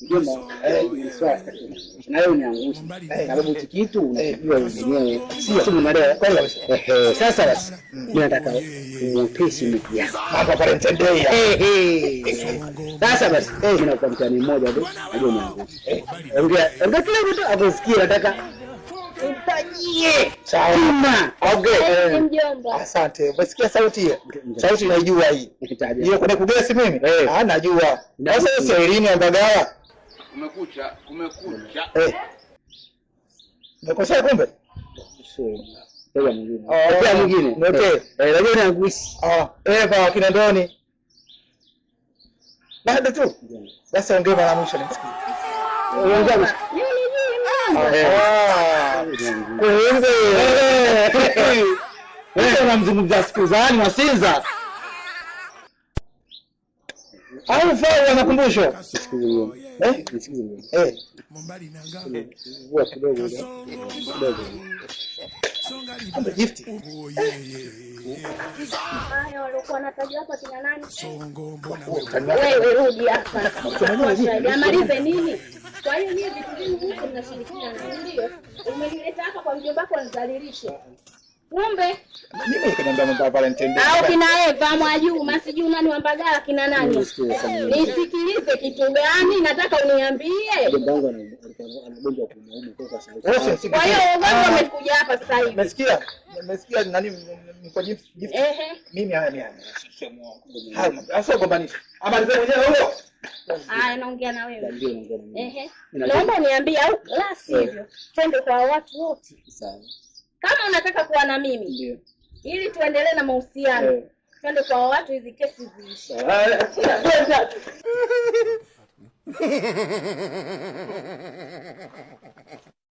Mjomba, swala na leo niangusha. Sababu kitu unajua wenyewe. Sio unaelewa kweli kabisa. Sasa basi mimi nataka umpesi miki yako. Hapa pale Ntendea. Sasa basi mimi nakupa mtani mmoja tu, najua niangusha. Ongea kile mtu akusikia nataka Mfanyie. Sawa. Okay. Mjomba. Asante. Umesikia sauti hiyo? Sauti naijua hii. Hiyo kuna kugesi mimi? Najua. Sasa sio Irene ya Mbagala. Kumekucha. Umekosea kumbe? Sio. Kwa mwingine. Okay. Najua niangushi. Kwa Kinondoni. Bado tu. Basi ongea mara mwisho nimsikie. Ongea. Kumbe. Wewe unamzungumza siku zani Masinza? Au fao anakumbusho? Siku Mbali na ngao. Vua kidogo. Kumbe gift. Haya walikuwa wanataja hapa kina nani? Songo mbona wewe rudi hapa. Amalize nini? Kwa hiyo hivi vitu vingi huko mnashirikiana ndio. Umenileta hapa kwa mjomba wako anizalilishe. Kumbe mimi nikamwambia mama pale Ntendea. au kina Eva Mwajuma sijui nani wa Mbagala kina nani? Nisikilize kitu gani nataka uniambie. Mjomba alikuwa anagonjwa kumuuma toka sasa. Kwa hiyo wewe umekuja hapa sasa hivi. Umesikia nani niko gift? Mimi haya sio muongo. Sasa gombanisha. Habari zenu wenyewe huo? Naongea na wewe. Naomba uniambie au la sivyo. Twende kwa watu wote. Sawa. Kama unataka kuwa na mimi. Ndio. Ili tuendelee na mahusiano. Twende kwa watu hizi kesi ziishe.